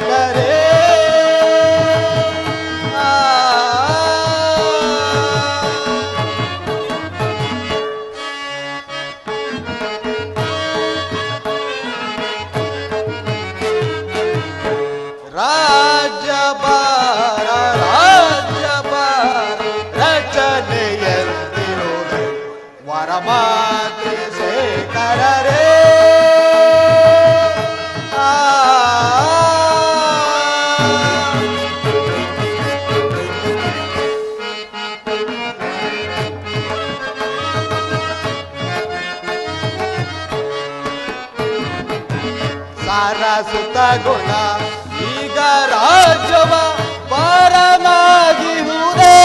ಸೇಕರೇ ರಾಜ್ಯಭಾರ ರಚನೆಯಂತಿರುವೆ ವರಮಾತೆ ಶೇಖರರೇ ಸಾರಸುತ ಗುಣ ಈಗ ರಾಜ್ಯವ ಪರಮಾಗಿರುವುದೇ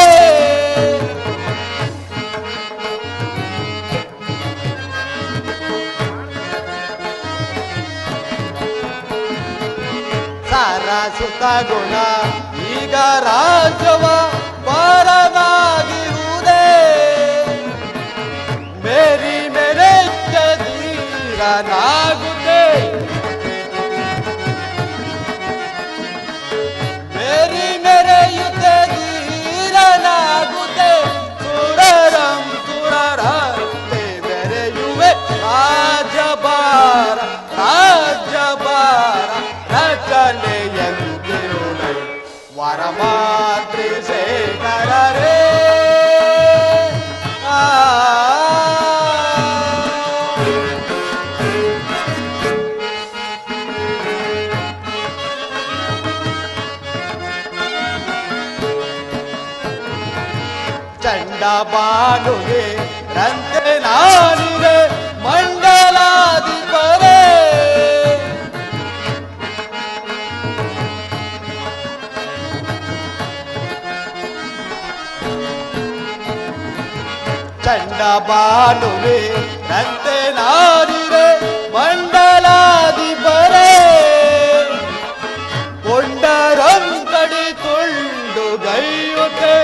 ಸಾರಸುತ ಗುಣ ಈಗ ರಾಜ್ಯವ ಪರಮಾಗಿರುವುದೇ ಮೇರಿ ಮೇರೆ ಧೀರನಾಗುತ್ತದೆ ರಚನೆಯಂತಿರುವೆ ವರಮಾತೆ ಶೇಖರರೇ ಚಂಡಬಾನುಗೆ ರಂತೆ ನಾನಿಗೆ ಮಂಡಲಾಧಿಪರೇ ಚಂಡಬಾನುವೆ ರಂತೆ ನಾನಿಗೆ ಮಂಡಲಾಧಿಪರೇ ಕೊಂಡರಂಕಡಿ ತುಂಡು ಗೈಯುತ್ತೆ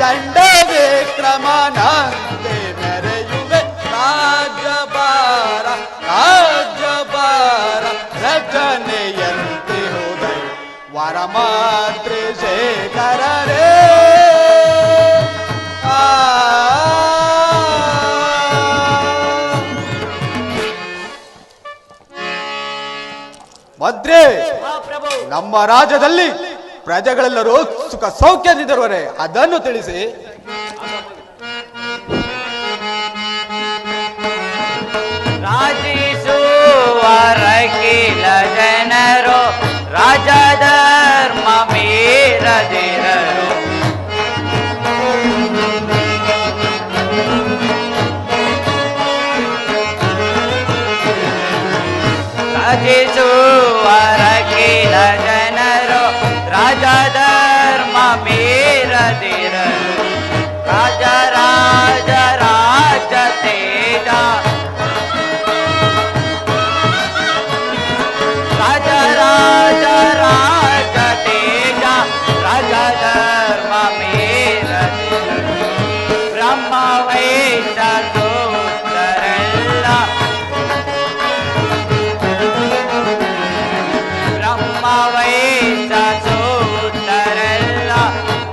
ಚಂಡ ವಿಕ್ರಮನಂತೆ ಮೆರೆಯುವೆ ರಾಜ್ಯಭಾರ ರಚನೆಯಂತಿರುವೆ ವರಮಾತೆ ಶೇಖರರೇ ಮಂತ್ರಿ, ನಮ್ಮ ರಾಜ್ಯದಲ್ಲಿ ಪ್ರಜೆಗಳೆಲ್ಲರೂ ಸುಖ ಸೌಖ್ಯದಿಂದಿರುವರೆ ಅದನ್ನು ತಿಳಿಸಿ. ರಾಜಿಸುವರಕಿಲ ಜನರು ರಾಜಧರ್ಮ ಮೀರದಿರರು ರಾಜಿಸುವರಕಿಲ ಜನರು ರಾಜಧರ್ಮ ಮೀರದಿರರು ರಾಜ ರಾಜ ರಾಜ ತೇಜ ರಾಜ ರಾಜ ರಾಜ ತೇಜ ರಾಜ ಧರ್ಮ ಮೀರದಿರರು ಬ್ರಹ್ಮ ವೈಶ ಸೂತ್ರರೆಲ್ಲ ಬ್ರಹ್ಮ ವೈಶ ಸೂತ್ರರೆಲ್ಲ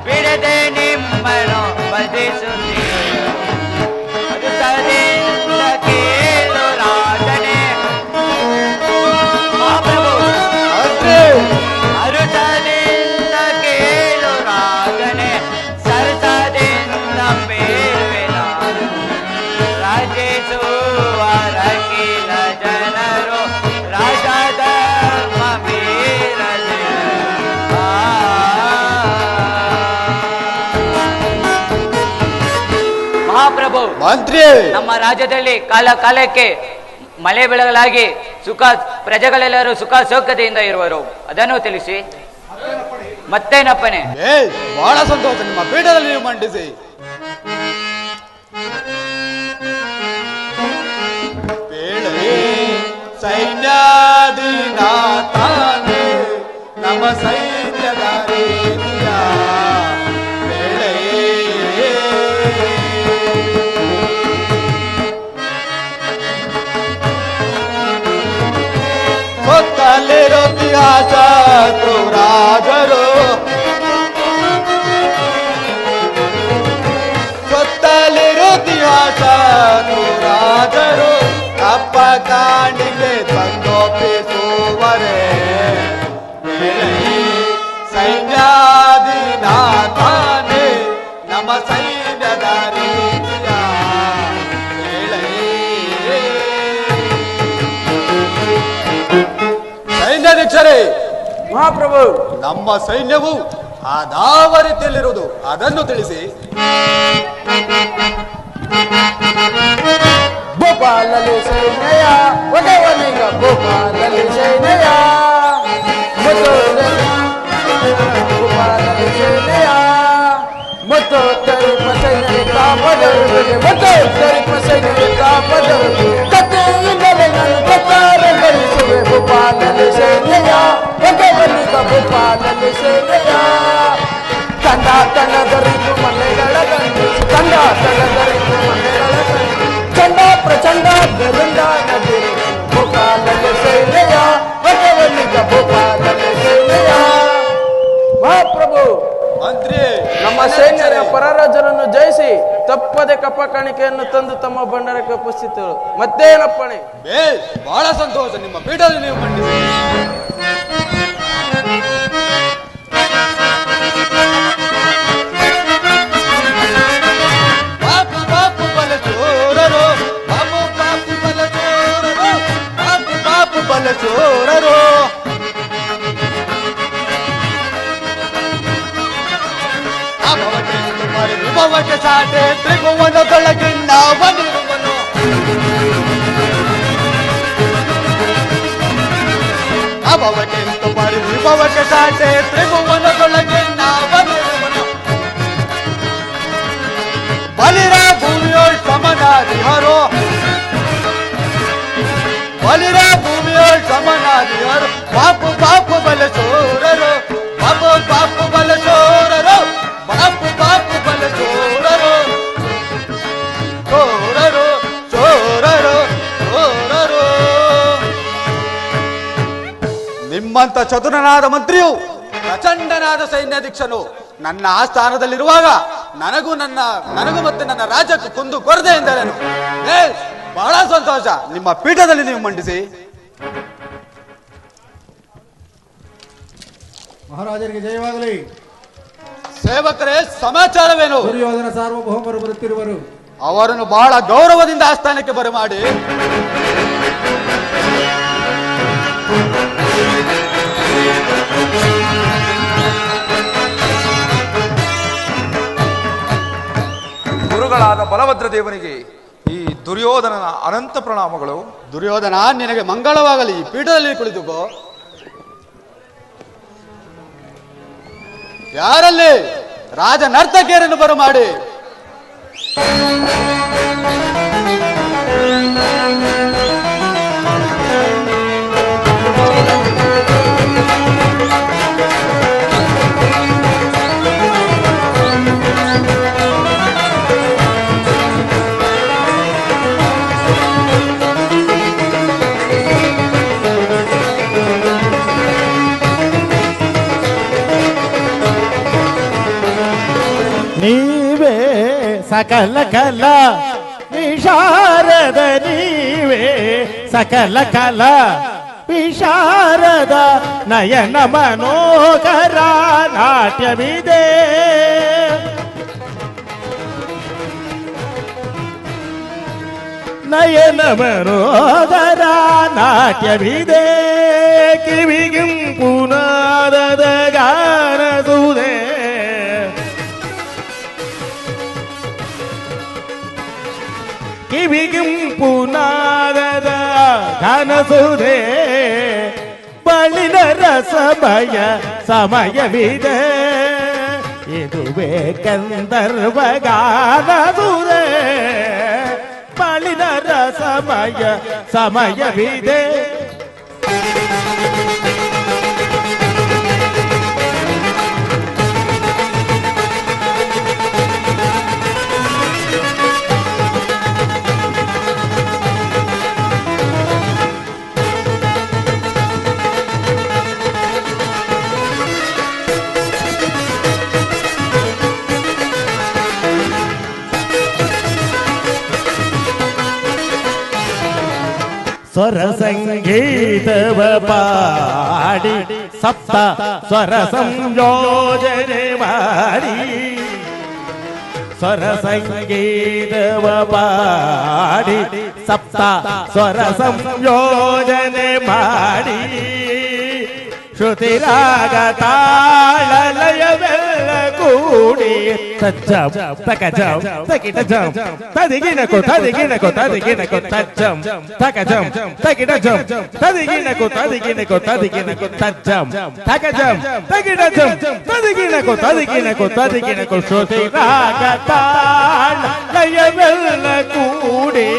ಬಿಡದೆ ನಿಮ್ಮನ್ನು ಭಜಿಸುತ್ತೀರು ಅದು ಸದಿಂದ ಕೇಳು ರಾಜನೇ ಅರುಸದಿಂದ ಕೇಳು ರಾಜನೇ ಸರಸದಿಂದ ಬೇಡುವೆ ನಾನು ರಾಜಿಸುವರಕಿಲ ಜನರು ರಾಜಧರ್ಮ ಮಹಾಪ್ರಭು, ಮಂತ್ರಿ, ನಮ್ಮ ರಾಜ್ಯದಲ್ಲಿ ಕಾಲ ಕಾಲಕ್ಕೆ ಮಳೆ ಬೆಳಗಲಾಗಿ ಪ್ರಜೆಗಳೆಲ್ಲರೂ ಸುಖ ಸೌಖ್ಯತೆಯಿಂದ ಇರುವರು, ಅದನ್ನು ತಿಳಿಸಿ. ಮತ್ತೇನಪ್ಪನೆ? ಬಹಳ ಸಂತೋಷ, ನಿಮ್ಮ ಪೀಠದಲ್ಲಿ ನೀವು ಮಂಡಿಸಿ. ಸೈನ್ಯಾಧಿನಾಥಾನೆ ನಮ್ಮ ಸೈನ್ಯದ ರೀತಿಯ ರಾಜರೇ, ಮಹಾಪ್ರಭು, ನಮ್ಮ ಸೈನ್ಯವು ಅದಾವ ರೀತಿಯಲ್ಲಿರುವುದು ಅದನ್ನು ತಿಳಿಸಿ. ಭೂಪಾಲಲ್ಲಿ ಸೈನ್ಯ ಒಡೆವನಿಗ ಭೂಪಾಲಲ್ಲಿ ಸೈನ್ಯ ಮತ್ತು ಭೂಪಾಲಲ್ಲಿ ಸೈನ್ಯ ಮತ್ತು ತರಿಪ ಸೈನ್ಯ ಕಾಪದವರಿಗೆ ಮತ್ತು ತರಿಪ ಸೈನ್ಯ ಕಾಪದವರಿಗೆ ಕಥೆಯಿಂದಲೇ ನಾನು ಪ್ರಕಾರ ಗಳಿಸುವೆ. ಭೂಪಾಲಲ್ಲಿ ಸೈನ್ಯ ಒಡೆವನಿಗ ಭೂಪಾಲಲ್ಲಿ ಸೈನ್ಯ ತಂಡ ತಂಡದರಿತು ಮನೆಗಳ ಗಂಡಿಸಿ ತಂಡ ತಂಡದರಿತು ಮನೆಗಳ ಗಂಡಿಸಿ ಚಂಡ ಪ್ರಚಂಡ ಗರುಂಡ ನದಿರು ಭೂಪಾಲಲ್ಲಿ ಸೈನ್ಯ ಒಡೆವನಿಗ ಭೂಪಾಲಲ್ಲಿ ಸೈನ್ಯ. ಮಹಾಪ್ರಭು, ಮಂತ್ರಿ, ನಮ್ಮ ಸೈನ್ಯರ ಪರರಾಜರನ್ನು ಜಯಿಸಿ ತಪ್ಪದೆ ಕಪ್ಪ ಕಾಣಿಕೆಯನ್ನು ತಂದು ತಮ್ಮ ಭಂಡಾರಕ್ಕೆ ಒಪ್ಪಿಸಿತು. ಮತ್ತೇನಪ್ಪಣೆ? ಬಹಳ ಸಂತೋಷ. ನಿಮ್ಮ ಪೀಠದಲ್ಲಿ ನೀವು ಮಂಡಿಸಿ. ಪಾಪು ಪಾಪು ಬಲ ಚೋರರು, ಪಾಪು ಪಾಪು ಬಲ ಚೋರರು, ಪಾಪು ಪಾಪು ಬಲ ಚೋರರು. ಅಭವಕ್ಕೆ ತುಮರಿ ವಿಭವಕ್ಕೆ ಸಾಟೆ ತ್ರಿಭುವನದೊಳಗಿನ್ನ ಬನಿರುವನು. ಅಭವಕ್ಕೆ ತುಮರಿ ವಿಭವಕ್ಕೆ ಸಾಟೆ ತ್ರಿಭುವನದೊಳಗಿನ್ನ ಬನಿರುವನು. ಬಲಿರ ಭೂಮಿಯೋ ಸಮನಾದಿಹರೋ, ಬಲಿರ ಭೂಮಿಯೋ ಸಮನಾದಿಹರು. ಪಾಪು ಪಾಪು ಬಲ ಚೋರರು, ಪಾಪು ಪಾಪು ಬಲ ಚೋರರು, ಪಾಪು ಪಾಪು ಬಲ ಚೋರರು, ಚೋರರು ಚೋರರು ಚೋರರು. ನಿಮ್ಮಂತ ಚತುರನಾದ ಮಂತ್ರಿಯು ಪ್ರಚಂಡನಾದ ಸೈನ್ಯಾಧೀಕ್ಷನು ನನ್ನ ಆಸ್ಥಾನದಲ್ಲಿರುವಾಗ ನನಗೂ ಮತ್ತೆ ನನ್ನ ರಾಜ್ಯಕ್ಕೂ ಕುಂದು ಕೊರದೆ ಎಂದರೇನು? ಬಹಳ ಸಂತೋಷ. ನಿಮ್ಮ ಪೀಠದಲ್ಲಿ ನೀವು ಮಂಡಿಸಿ. ಮಹಾರಾಜರಿಗೆ ಜಯವಾಗಲಿ. ಸೇವಕರೇ, ಸಮಾಚಾರವೇನು? ದುರ್ಯೋಧನ ಸಾರ್ವಭೌಮರು ಬರುತ್ತಿರುವರು. ಅವರನ್ನು ಬಹಳ ಗೌರವದಿಂದ ಆಸ್ಥಾನಕ್ಕೆ ಬರಮಾಡಿ. ಗುರುಗಳಾದ ಬಲಭದ್ರ ದೇವನಿಗೆ ಈ ದುರ್ಯೋಧನನ ಅನಂತ ಪ್ರಣಾಮಗಳು. ದುರ್ಯೋಧನ, ನಿನಗೆ ಮಂಗಳವಾಗಲಿ. ಈ ಪೀಠದಲ್ಲಿ ಕುಳಿತುಕೋ. ಯಾರಲ್ಲಿ? ರಾಜ ನರ್ತಕಿಯರನ್ನು ಬರಮಾಡಿ. ನೀವೇ ಸಕಲ ಕಲ ವಿಶಾರದ, ನೀವೇ ಸಕಲ ಕಲ ವಿಶಾರದ, ನಯನ ಮನೋಕರ ನಾಟ್ಯವಿದೆ. ನಯನ ಮನೋದರ ನಾಟ್ಯವಿದೆ. ಕಿವಿಗಿಂಪು ನಾದದ ಗಾನದುದೆ, ಕಿವಿಗಿಂಪು ನಾದದ ಗಾನಸುದೆ. ಬಳಿನ ರಸಮಯ ಸಮಯವಿದೆ. ಇದುವೇ ಗಂಧರ್ವ ಗಾನಸುದೆ. ಬಳಿನ ರಸಮಯ ಸಮಯವಿದೆ. ಸ್ವರ ಸಂಗೀತವ ಪಾಡಿ ಸಪ್ತ ಸ್ವರ ಸಂಯೋಜನೆ ಮಾಡಿ. ಸ್ವರ ಸಂಗೀತವ ಪಾಡಿ ಸಪ್ತ ಸ್ವರ ಸಂಯೋಜನೆ ಮಾಡಿ. ಶ್ರುತಿರಾಗ ತಾಳಲಯವೆಲ್ಲ ಕೂಡಿ ತಜ್ಜಂ ತಕಜಂ ತಕಿಟಜಂ ತದಿಗಿನಕೋ ತದಿಗಿನಕೋ ತದಿಗಿನಕೋ ತಜ್ಜಂ ತಕಜಂ ತಕಿಟಜಂ ತದಿಗಿನಕೋ ತದಿಗಿನಕೋ ತದಿಗಿನಕೋ ತಜ್ಜಂ ತಕಜಂ ತಕಿಟಜಂ ತದಿಗಿನಕೋ ತದಿಗಿನಕೋ ತದಿಗಿನಕೋ ಶ್ರುತಿರಾಗ ತಾಳಲಯವೆಲ್ಲ ಕೂಡಿ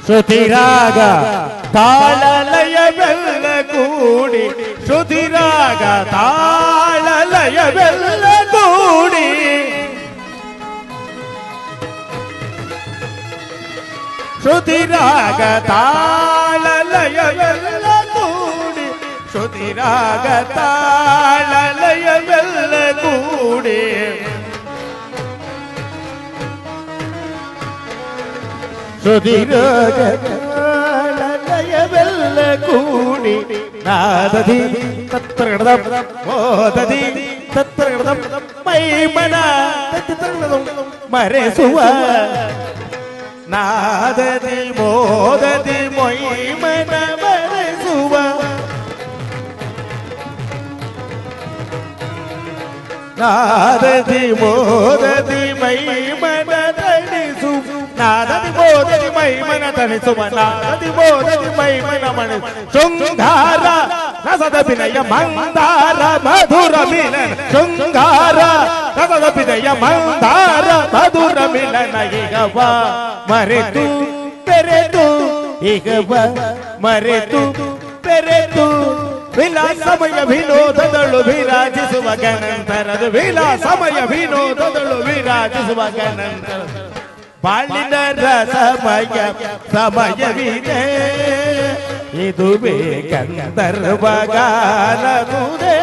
ಶ್ರುತಿರಾಗ ತಾಳಲಯವೆಲ್ಲ ಕೂಡಿ ಶ್ರುತಿರಾಗ ತಾಳಲಯವೆಲ್ಲ ಕೂಡಿ ಶ್ರುತಿರಾಗ ತಾಳಲಯವೆಲ್ಲ ಕೂಡಿ ಶ್ರುತಿರಾಗ ತಾಳಲಯವೆಲ್ಲ ಕೂಡಿ ಶ್ರುತಿರಾಗ ತಾಳಲಯವೆಲ್ಲ ಕೂಡಿ ನಾದದಿ ತತ್ರಗಡದಂ ಮೋದದಿ ತತ್ರಗಡದಂ ಮೈಮನ ತತ್ರಗಡದಂ ಮರೆಸುವ ನಾದದಿ ಮೋದದಿ ಮೈಮನ ಮರೆಸುವ ನಾದದಿ ಮೋದದಿ ಮೈಮನ ತಣಿಸು ನಾದದಿ ಮೋದದಿ ಮೈಮನ ತಣಿಸುವ ನಾದದಿ ಮೋದದಿ ಮೈಮನ ಮಣಿಸು ಶೃಂಗಾರ ರಸದ ವಿನಯ ಮಂದಾರ ಮಧುರ ಮಿಲನ ಶೃಂಗಾರ ರಸದ ವಿನಯ ಮಂದಾರ ಮಧುರ ಮಿಲನ ಈಗವ ಮರೆತು ಬೆರೆತು ಈಗವ ಮರೆತು ಬೆರೆತು ವಿಲಾಸಮಯ ವಿನೋದದಳು ವಿರಾಜಿಸುವ ಗಣಂತರದು ವಿಲಾಸಮಯ ವಿನೋದದಳು ವಿರಾಜಿಸುವ ಗಣಂತರ ಬಾಳಿನ ರಸಮಯ ಸಮಯವಿದೆ ಇದು ಬೇಕಂದರ್ವ ಗಾನದುದೇ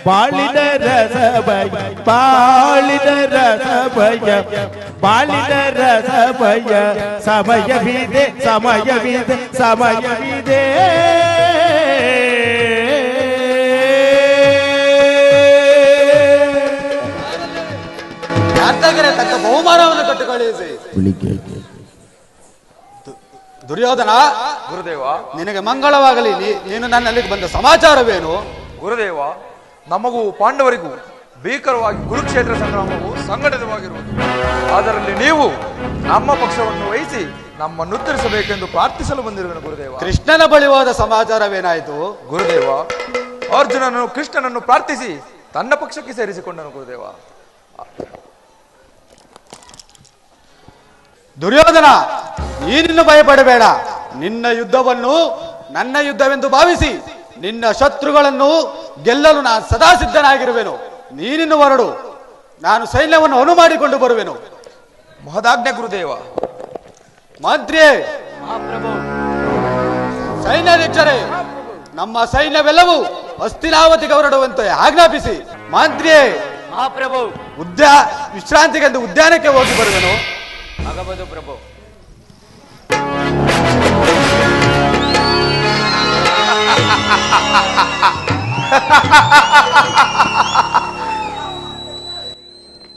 ಬಾಳಿನ ರಸಮಯ ಬಾಳಿನ ರಸಮಯ ಬಾಳಿನ ರಸಮಯ ಸಮಯವಿದೆ ಸಮಯವಿದೆ ಸಮಯವಿದೆ ಯಾತಕರೆ ತಕ್ಕ ಬಹುಮಾನವನ್ನು ಕಟ್ಟು ಕಳುಹಿಸಿ. ದುರ್ಯೋಧನ, ಗುರುದೇವ, ನಿನಗೆ ಮಂಗಳವಾಗಲಿ. ನೀನು ನನ್ನಲ್ಲಿಗೆ ಬಂದ ಸಮಾಚಾರವೇನು? ಗುರುದೇವ, ನಮಗೂ ಪಾಂಡವರಿಗೂ ಭೀಕರವಾಗಿ ಕುರುಕ್ಷೇತ್ರ ಸಂಗ್ರಾಮವು ಸಂಘಟಿತವಾಗಿರುವುದು. ಅದರಲ್ಲಿ ನೀವು ನಮ್ಮ ಪಕ್ಷವನ್ನು ವಹಿಸಿ ನಮ್ಮನ್ನು ಉತ್ತರಿಸಬೇಕೆಂದು ಪ್ರಾರ್ಥಿಸಲು ಬಂದಿರುವೆನು ಗುರುದೇವ. ಕೃಷ್ಣನ ಬಳಿ ಹೋದ ಸಮಾಚಾರವೇನಾಯಿತು? ಗುರುದೇವ, ಅರ್ಜುನನು ಕೃಷ್ಣನನ್ನು ಪ್ರಾರ್ಥಿಸಿ ತನ್ನ ಪಕ್ಷಕ್ಕೆ ಸೇರಿಸಿಕೊಂಡನು ಗುರುದೇವ. ದುರ್ಯೋಧನ, ನೀನಿನ್ನು ಭಯಪಡಬೇಡ. ನಿನ್ನ ಯುದ್ಧವನ್ನು ನನ್ನ ಯುದ್ಧವೆಂದು ಭಾವಿಸಿ ನಿನ್ನ ಶತ್ರುಗಳನ್ನು ಗೆಲ್ಲಲು ನಾನು ಸದಾ ಸಿದ್ಧನಾಗಿರುವೆನು. ನೀನಿನ್ನು ಹೊರಡು, ನಾನು ಸೈನ್ಯವನ್ನು ಅನು ಮಾಡಿಕೊಂಡು ಬರುವೆನು. ಮಹದಾಜ್ಞೆ ಗುರುದೇವ. ಮಂತ್ರಿಯೇ, ಸೈನ್ಯಾಧ್ಯಕ್ಷರೇ, ನಮ್ಮ ಸೈನ್ಯವೆಲ್ಲವೂ ಹಸ್ತಿನಾವತಿಗೆ ಹೊರಡುವಂತೆ ಆಜ್ಞಾಪಿಸಿ. ಮಂತ್ರಿಯೇ, ಮಹಾಪ್ರಭು, ವಿಶ್ರಾಂತಿಗೆಂದು ಉದ್ಯಾನಕ್ಕೆ ಹೋಗಿ ಬರುವೆನು. ಆಗಬಹುದು ಪ್ರಭು.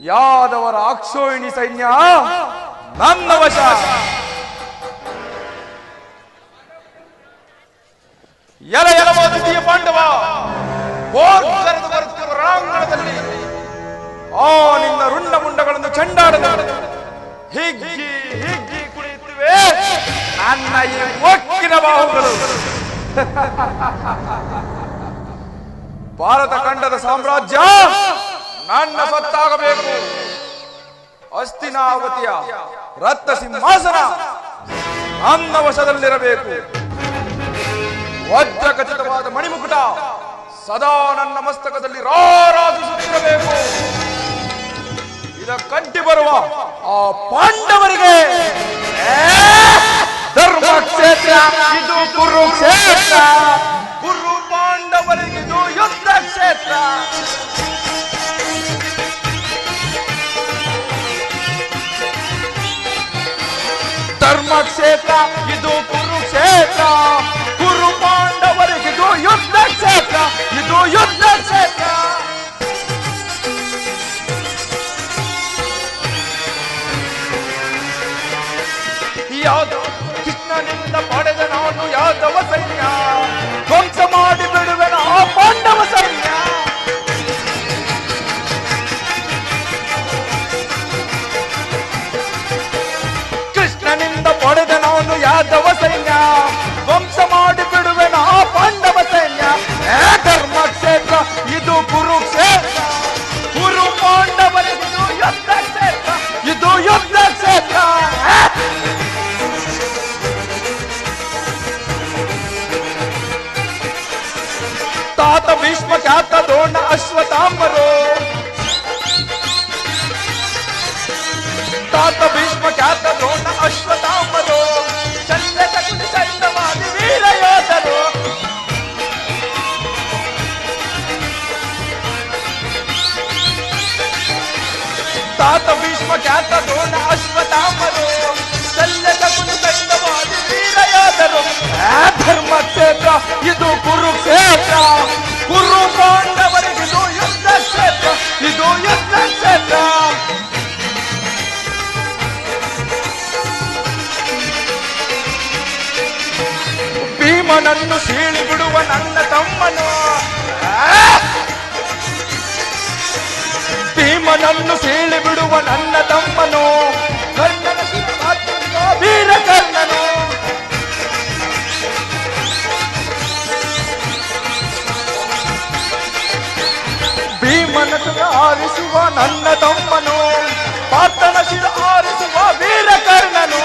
ಯಾದವರ ಅಕ್ಷೋಹಿಣಿ ಸೈನ್ಯ ನನ್ನ ವಶ. ಎಲವ ದ್ವಿತೀಯ ಪಾಂಡವ ಗೋರ್ಕರದು ಬರುತ್ತಿರುವ ರಣಾಂಗಣದಲ್ಲಿ ಆ ನಿನ್ನ ರುಂಡ ಮುಂಡಗಳನ್ನು ಚಂಡಾಡದ ಹಿಗ್ಗಿ ಹಿಗ್ಗಿ ಕುಣಿಯುತ್ತಿವೆ ನನ್ನ ಈ ಒಕ್ಕಿನ ಬಾಹುಗಳು. ಭಾರತ ಖಂಡದ ಸಾಮ್ರಾಜ್ಯ ನನ್ನ ಸತ್ತಾಗಬೇಕು. ಹಸ್ತಿನಾವತಿಯ ರತ್ನ ಸಿಂಹಾಸನ ನನ್ನ ವಶದಲ್ಲಿರಬೇಕು. ವಜ್ರ ಖಚಿತವಾದ ಮಣಿಮುಕುಟ ಸದಾ ನನ್ನ ಮಸ್ತಕದಲ್ಲಿ ರಾರಾಜಿಸುತ್ತಿರಬೇಕು. ಇದಕ್ಕಡ್ಡಿ ಬರುವ ಆ ಪಾಂಡವರಿಗೆ ಧರ್ಮಕ್ಷೇತ್ರ ಇದು ಕುರುಕ್ಷೇತ್ರ, ಕುರು ಪಾಂಡವರಿಗೆ ಇದು ಯುದ್ಧ ಕ್ಷೇತ್ರ. ಧರ್ಮಕ್ಷೇತ್ರ ಇದು ಕುರುಕ್ಷೇತ್ರ, ಕುರು ಪಾಂಡವರಿಗೆ ಇದು ಯುದ್ಧ ಕ್ಷೇತ್ರ, ಇದು ಯುದ್ಧ ಕ್ಷೇತ್ರ. ಯಾವುದು ಕೃಷ್ಣನಿಗೆ ಕೃಷ್ಣನಿಂದ ಪಡೆದ ನಾನು ಯಾದವ ಸೈನ್ಯ ಧ್ವಂಸ ಮಾಡಿ ಬಿಡುವೆನ ಆ ಪಾಂಡವ ಸೈನ್ಯ. ಕೃಷ್ಣನಿಂದ ಪಡೆದ ನಾನು ಯಾದವ ಸೈನ್ಯ ಧ್ವಂಸ ಮಾಡಿ ಬಿಡುವೆನ ಆ ಪಾಂಡವ ಸೈನ್ಯ. ಧರ್ಮಕ್ಷೇತ್ರ ಇದು ಕುರುಕ್ಷೇತ್ರ, ಕುರು ಪಾಂಡವರಿಗಿದು ಯುದ್ಧ ಕ್ಷೇತ್ರ, ಇದು ಯುದ್ಧ ಕ್ಷೇತ್ರ. ತಾತ ಭೀಷ್ಮ ಖ್ಯಾತ ದ್ರೋಣ ಅಶ್ವತ್ಥಾಮರು, ತಾತ ಭೀಷ್ಮ ಖ್ಯಾತ ದ್ರೋಣ ಅಶ್ವತ್ಥಾಮರು, ಶಲ್ಯ ಶಕುನಿ ಸೈನ್ಯವಾದಿ ವೀರ ಯೋಧರು. ತಾತ ಭೀಷ್ಮ ಖ್ಯಾತ ದ್ರೋಣ ಅಶ್ವತ್ಥಾಮರು, ಶಲ್ಯ ಶಕುನಿ ಸೈನ್ಯವಾದಿ ವೀರ ಯೋಧರು. ಧರ್ಮಕ್ಷೇತ್ರ ಇದು ಕುರುಕ್ಷೇತ್ರ, ಕುರು ಪಾಂಡವರಿಗಿದು ಯುದ್ಧ ಕ್ಷೇತ್ರ, ಇದು ಯುದ್ಧ ಕ್ಷೇತ್ರ. ಭೀಮನನ್ನು ಸೀಳಿ ಬಿಡುವ ನನ್ನ ತಮ್ಮನು, ಭೀಮನನ್ನು ಸೀಳಿ ಬಿಡುವ ನನ್ನ ತಮ್ಮನು, ಕರ್ಣನ ಶಿರವಾಚುವ ವೀರ ಕರ್ಣನು. ಭೀಮನ ಶಿರ ಆರಿಸುವ ನನ್ನ ತಮ್ಮನು, ಪಾರ್ಥನ ಶಿರ ಆರಿಸುವ ವೀರ ಕರ್ಣನು.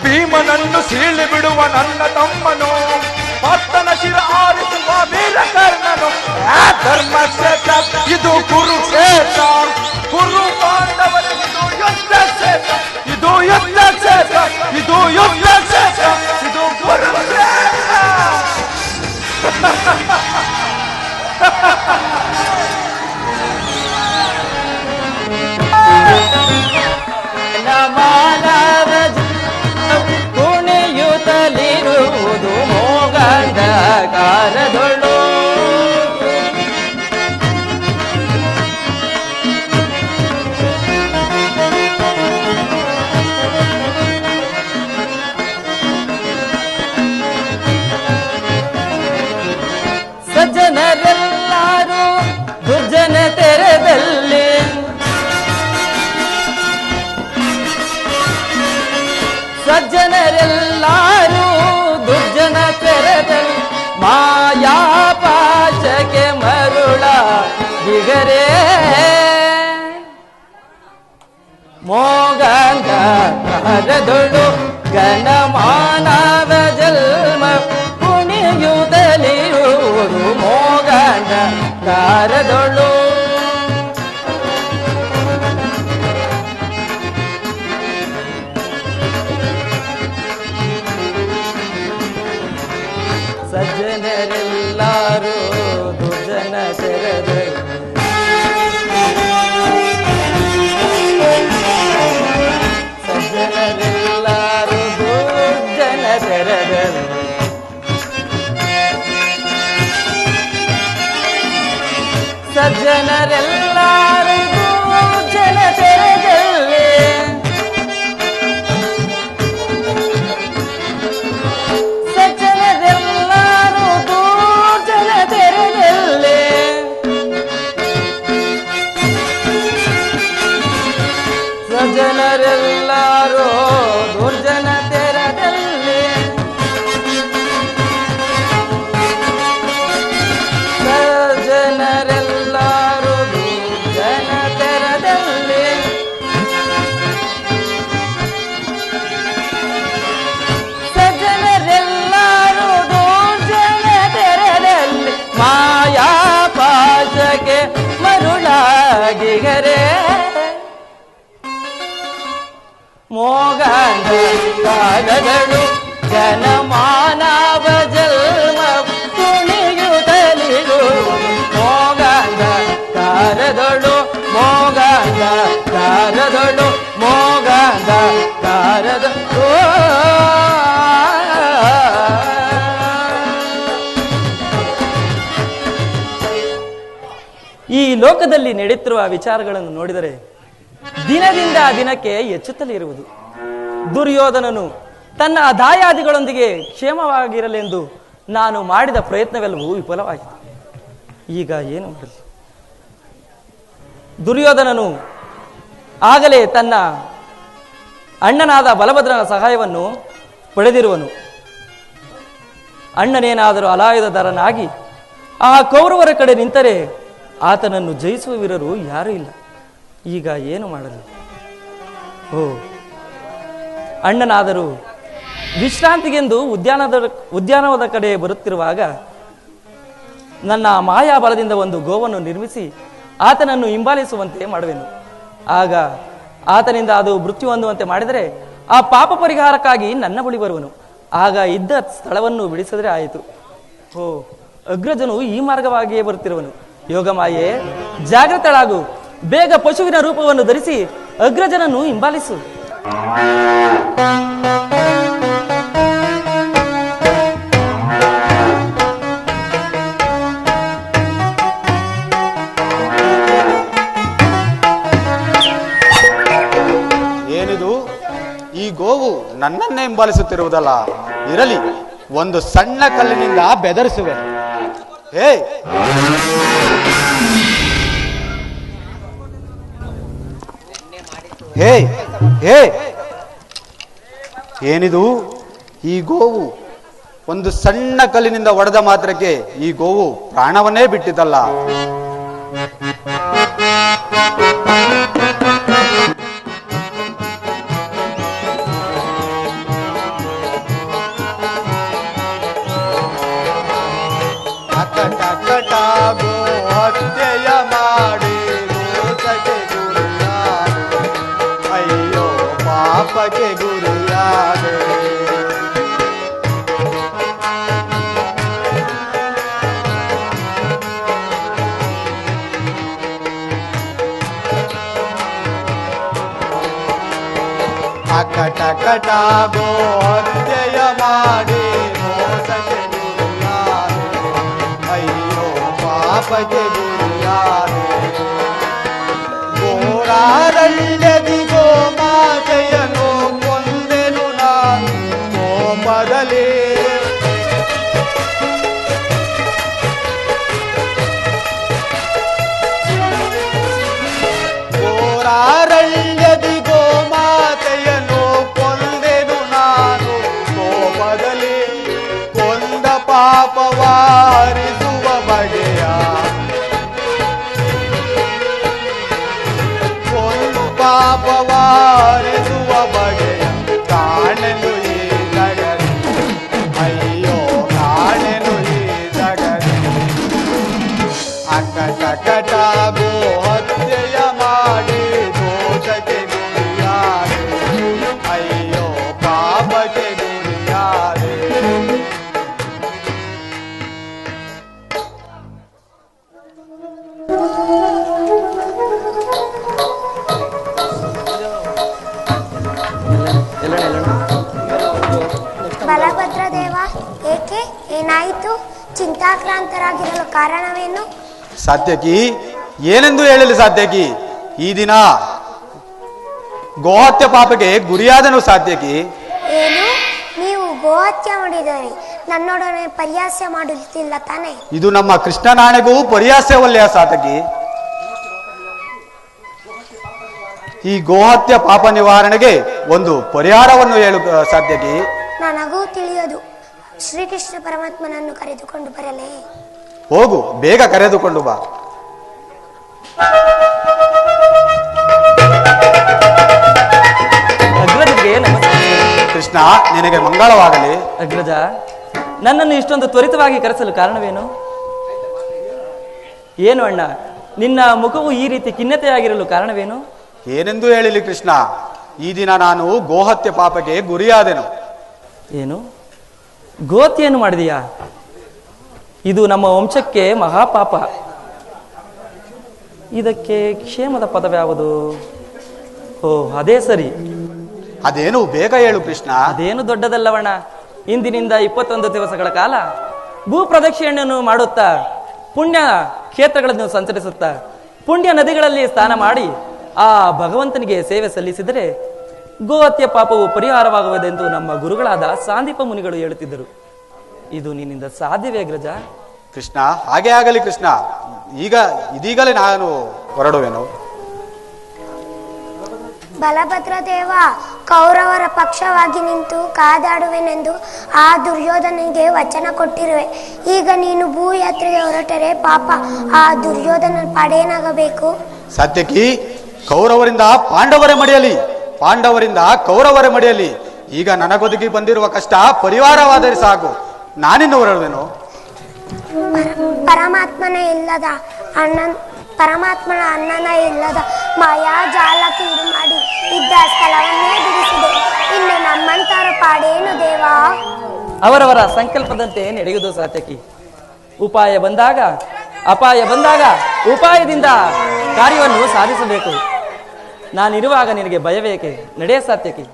ಭೀಮನನ್ನು ಸೀಳಿ ಬಿಡುವ ನನ್ನ ತಮ್ಮನು, ಪಾರ್ಥನ ಶಿರ ಆರಿಸುವ ವೀರ ಕರ್ಣನು. ಧರ್ಮಕ್ಷೇತ್ರ ಇದು ಕುರುಕ್ಷೇತ್ರ, ಕುರು ಪಾಂಡವರಿಗಿದು ಯುದ್ಧ ಕ್ಷೇತ್ರ, ಇದು ಯುದ್ಧ ಕ್ಷೇತ್ರ, ಇದು ಯುದ್ಧ ಕ್ಷೇತ್ರ, ಇದು ಕುರುಕ್ಷೇತ್ರ. ಮಾನವ ಕುಣಿಯುತ್ತಲಿರುವುದು ಮೋಗಂದ ಕಾಲದೊಳು. ಸಜ್ಜನರೆಲ್ಲರೂ ದುರ್ಜನ ತೆರೆದಲ್ಲಿ, ಸಜ್ಜನರೆಲ್ಲರೂ ದುರ್ಜನ ತೆರೆದಲ್ಲಿ ಮಾಯಾಪಾಶಕ್ಕೆ ಮರುಳ ಬಿಗರೇ. ಮೋಗಂದ ಕಾಲದೊಳು ಗಣಮಾನವ ಜನ್ಮ ಕುಣಿಯುತ್ತಲಿರುವುದು ಮೋಗಂದ ಕಾಲದೊಳು. ಸಜ್ಜನರೆಲ್ಲರೂ ದುರ್ಜನ ತೆರೆದಲ್ಲಿ, ಸಜ್ಜನರೆಲ್ಲರೂ ದುರ್ಜನ ತೆರೆದಲ್ಲಿ, ಸಜ್ಜನರೆಲ್ಲರೂ ದುರ್ಜನ ತೆರೆದಲ್ಲಿ, ಸಜ್ಜನರೆಲ್ಲರೂ ದುರ್ಜನ ತೆರೆದಲ್ಲಿ, ಸಜ್ಜನರೆಲ್ಲರೂ ದುರ್ಜನ ತೆರೆದಲ್ಲಿ, ಸಜ್ಜನರೆಲ್ಲರೂ ದುರ್ಜನ ತೆರೆದಲ್ಲಿ, ಸಜ್ಜನರೆಲ್ಲರೂ ದುರ್ಜನ ತೆರೆದಲ್ಲಿ ಮಾಯಾಪಾಶಕ್ಕೆ ಮರುಳಾಗಿಗರೇ. ಮೋಗಂದ ಕಾಲದಳು ಜನಮಾನವ ಜನ್ಮ ಕುಣಿಯುತ್ತಲಿರು. ಮೋಗಂದ ಕಾಲದಳು, ಮೋಗಂದ ಕಾಲದಳು, ಮೋಗಂದ ಕಾಲದಳು. ಈ ಲೋಕದಲ್ಲಿ ನಡೆಯುತ್ತಿರುವ ವಿಚಾರಗಳನ್ನು ನೋಡಿದರೆ ದಿನದಿಂದ ದಿನಕ್ಕೆ ಹೆಚ್ಚುತ್ತಲೇ ಇರುವುದು. ದುರ್ಯೋಧನನು ತನ್ನ ದಾಯಾದಿಗಳೊಂದಿಗೆ ಕ್ಷೇಮವಾಗಿರಲೆಂದು ನಾನು ಮಾಡಿದ ಪ್ರಯತ್ನವೆಲ್ಲವೂ ವಿಫಲವಾಯಿತು. ಈಗ ಏನು ಮಾಡಲಿ? ದುರ್ಯೋಧನನು ಆಗಲೇ ತನ್ನ ಅಣ್ಣನಾದ ಬಲಭದ್ರನ ಸಹಾಯವನ್ನು ಪಡೆದಿರುವನು. ಅಣ್ಣನೇನಾದರೂ ಅಲಾಯುಧರನಾಗಿ ಆ ಕೌರವರ ಕಡೆ ನಿಂತರೆ ಆತನನ್ನು ಜಯಿಸುವ ವೀರರು ಯಾರೂ ಇಲ್ಲ. ಈಗ ಏನು ಮಾಡಲಿ? ಅಣ್ಣನಾದರೂ ವಿಶ್ರಾಂತಿಗೆಂದು ಉದ್ಯಾನವನದ ಕಡೆ ಬರುತ್ತಿರುವಾಗ ನನ್ನ ಮಾಯಾಬಲದಿಂದ ಒಂದು ಗೋವನ್ನು ನಿರ್ಮಿಸಿ ಆತನನ್ನು ಹಿಂಬಾಲಿಸುವಂತೆ ಮಾಡುವೆನು. ಆಗ ಆತನಿಂದ ಅದು ಮೃತ್ಯು ಹೊಂದುವಂತೆ ಮಾಡಿದರೆ ಆ ಪಾಪ ಪರಿಹಾರಕ್ಕಾಗಿ ನನ್ನ ಬಳಿ ಬರುವನು. ಆಗ ಇದ್ದ ಸ್ಥಳವನ್ನು ಬಿಡಿಸಿದ್ರೆ ಆಯಿತು. ಅಗ್ರಜನು ಈ ಮಾರ್ಗವಾಗಿಯೇ ಬರುತ್ತಿರುವನು. ಯೋಗಮಾಯೆ, ಜಾಗೃತಳಾಗು. ಬೇಗ ಪಶುವಿನ ರೂಪವನ್ನು ಧರಿಸಿ ಅಗ್ರಜನನ್ನು ಹಿಂಬಾಲಿಸು. ಏನಿದು? ಈ ಗೋವು ನನ್ನನ್ನೇ ಹಿಂಬಾಲಿಸುತ್ತಿರುವುದಲ್ಲ. ಇರಲಿ, ಒಂದು ಸಣ್ಣ ಕಲ್ಲಿನಿಂದ ಬೆದರಿಸುವೆ. ಹೇ, ಹೇ ಹೇ ಏನಿದು? ಈ ಗೋವು ಒಂದು ಸಣ್ಣ ಕಲ್ಲಿನಿಂದ ಹೊಡೆದ ಮಾತ್ರಕ್ಕೆ ಈ ಗೋವು ಪ್ರಾಣವನ್ನೇ ಬಿಟ್ಟಿತಲ್ಲ. ಅಕಟಕಟಾಗೋ ಹತ್ಯೆಯ ಮಾಡಿ ರೋಷಕ್ಕೆ ಗುರಿಯಾದೆ, ಅಯ್ಯೋ ಪಾಪಕ್ಕೆ ಗುರಿಯಾದೆ. ಅಕಟಕಟಾಗೋ ಹತ್ಯೆಯ ಮಾಡಿ ರೋಷಕ್ಕೆ ಗುರಿಯಾದೆ, ಅಯ್ಯೋ ಪಾಪಕ್ಕೆ ಗುರಿಯಾದೆ. ಘೋರಾರಣ್ಯದಿ ಗೋಮಾತೆಯನ್ನು ಕೊಂದೆನು ನಾನು ಕೋಪದಲ್ಲಿ. ಘೋರಾರಣ್ಯದಿ ಗೋಮಾತೆಯನ್ನು ಕೊಂದೆನು ನಾನು ಕೋಪದಲ್ಲಿ. ಕೊಂದ ಪಾಪವಾರಿಸುವ ಬಗೆಯ, ಕೊಂದು ಪಾಪವಾರಿಸುವ ಬಗೆಯ ಕಾಣೆನು ಈ ಜಗದಿ, ಅಯ್ಯೋ ಕಾಣೆನು ಈ ಜಗದಿ. ಅಕಟಕಟಾಗೋ ಹತ್ಯೆಯ ಮಾಡಿ ದೋಷಕ್ಕೆ ಗುರಿಯಾದೆ, ಅಯ್ಯೋ ಪಾಪಕ್ಕೆ ಗುರಿಯಾದೆ. ಬಲಭದ್ರ ದೇವ, ಏಕೆ? ಏನಾಯಿತು? ಚಿಂತಾಕ್ರಾಂತರಾಗಿರಲು ಕಾರಣವೇನು? ಸಾತ್ಯಕಿ, ಏನೆಂದು ಹೇಳಲಿ ಸಾತ್ಯಕಿ? ಈ ದಿನ ಗೋಹತ್ಯೆ ಪಾಪಕ್ಕೆ ಗುರಿಯಾದನು ಸಾತ್ಯಕಿ. ಏನು? ನೀವು ಗೋಹತ್ಯೆ ಮಾಡಿದರೆ ನನ್ನೊಡನೆ ಪರಿಹಾಸ್ಯ ಮಾಡುತ್ತಿಲ್ಲ ತಾನೆ? ಇದು ನಮ್ಮ ಕೃಷ್ಣನಾಣೆಗೂ ಪರಿಹಾಸ್ಯವಲ್ಲೇ ಸಾತ್ಯಕಿ. ಈ ಗೋಹತ್ಯೆ ಪಾಪ ನಿವಾರಣೆಗೆ ಒಂದು ಪರಿಹಾರವನ್ನು ಹೇಳು ಸಾತ್ಯಕಿ. ನನಗೂ ತಿಳಿಯೋದು. ಶ್ರೀಕೃಷ್ಣ ಪರಮಾತ್ಮನನ್ನು ಕರೆದುಕೊಂಡು ಬರಲೇ? ಹೋಗು, ಬೇಗ ಕರೆದುಕೊಂಡು ಬಾ. ಅಗ್ರಜರಿಗೆ ನಮಸ್ಕಾರ. ಕೃಷ್ಣ, ನಿನಗೆ ಮಂಗಳವಾಗಲಿ. ಅಗ್ರಜ, ನನ್ನನ್ನು ಇಷ್ಟೊಂದು ತ್ವರಿತವಾಗಿ ಕರೆಸಲು ಕಾರಣವೇನು? ಏನು ಅಣ್ಣ, ನಿನ್ನ ಮುಖವು ಈ ರೀತಿ ಖಿನ್ನತೆಯಾಗಿರಲು ಕಾರಣವೇನು? ಏನೆಂದು ಹೇಳಿಲಿ ಕೃಷ್ಣ, ಈ ದಿನ ನಾನು ಗೋಹತ್ಯೆ ಪಾಪಕ್ಕೆ ಗುರಿಯಾದೆನು. ಏನು? ಗೋಹತ್ಯೆಯನ್ನು ಮಾಡಿದೀಯಾ? ಇದು ನಮ್ಮ ವಂಶಕ್ಕೆ ಮಹಾಪಾಪ. ಇದಕ್ಕೆ ಕ್ಷೇಮದ ಪದವ್ಯಾವುದು? ಅದೇ ಸರಿ. ಅದೇನು ಬೇಗ ಹೇಳು ಕೃಷ್ಣ. ಅದೇನು ದೊಡ್ಡದಲ್ಲವಣ್ಣ. ಇಂದಿನಿಂದ 21 ದಿವಸಗಳ ಕಾಲ ಭೂ ಪ್ರದಕ್ಷಿಣೆಯನ್ನು ಮಾಡುತ್ತಾ ಪುಣ್ಯ ಕ್ಷೇತ್ರಗಳನ್ನು ಸಂಚರಿಸುತ್ತಾ ಪುಣ್ಯ ನದಿಗಳಲ್ಲಿ ಸ್ನಾನ ಮಾಡಿ ಆ ಭಗವಂತನಿಗೆ ಸೇವೆ ಸಲ್ಲಿಸಿದರೆ ಗೋಹತ್ಯೆ ಪಾಪವು ಪರಿಹಾರವಾಗುವುದೆಂದು ನಮ್ಮ ಗುರುಗಳಾದ ಸಾಂದೀಪ ಮುನಿಗಳು ಹೇಳುತ್ತಿದ್ದರು. ಇದು ನಿನ್ನಿಂದ ಸಾಧ್ಯವೇ ಅಗ್ರಜ? ಕೃಷ್ಣ, ಹಾಗೆ ಆಗಲಿ ಕೃಷ್ಣ. ಇದೀಗಲೇ ನಾನು ಹೊರಡುವೆನು. ಬಲಭದ್ರ ದೇವ, ಕೌರವರ ಪಕ್ಷವಾಗಿ ನಿಂತು ಕಾದಾಡುವೆನೆಂದು ಆ ದುರ್ಯೋಧನಿಗೆ ವಚನ ಕೊಟ್ಟಿರುವೆ. ಈಗ ನೀನು ಭೂಯಾತ್ರೆಗೆ ಹೊರಟರೆ ಪಾಪ ಆ ದುರ್ಯೋಧನ ಪಡೇನಾಗಬೇಕು? ಸತ್ಯಕಿ, ಕೌರವರಿಂದ ಪಾಂಡವರೇ ಮಡಿಯಲಿ, ಪಾಂಡವರಿಂದ ಕೌರವರೇ ಮಡಿಯಲಿ. ಈಗ ನನಗೊದಗಿ ಬಂದಿರುವ ಕಷ್ಟ ಪರಿವಾರವಾದರೆ ಸಾಕು. ನಾನಿನ್ನು ಹೊರಡುವೆನು. ಪರಮಾತ್ಮನ ಅಣ್ಣನ ಇಲ್ಲದ ಮಾಯಾ ಜಾಲಕ್ಕೆ ಇದು ಮಾಡಿ ಇದ್ದ ಸ್ಥಳವನ್ನೇ ಬಿಡಿಸಿದೆ. ಇನ್ನು ನಮ್ಮಂತರ ಪಾಡೇನು ದೇವಾ? ಅವರವರ ಸಂಕಲ್ಪದಂತೆ ನಡೆಯುವುದು ಸಾತ್ಯಕಿ. ಉಪಾಯ ಬಂದಾಗ ಅಪಾಯ ಬಂದಾಗ ಉಪಾಯದಿಂದ ಕಾರ್ಯವನ್ನು ಸಾಧಿಸಬೇಕು. ನಾನಿರುವಾಗ ನಿನಗೆ ಭಯವೇಕೆ? ನಡೆಯ ಸಾತ್ಯಕಿ.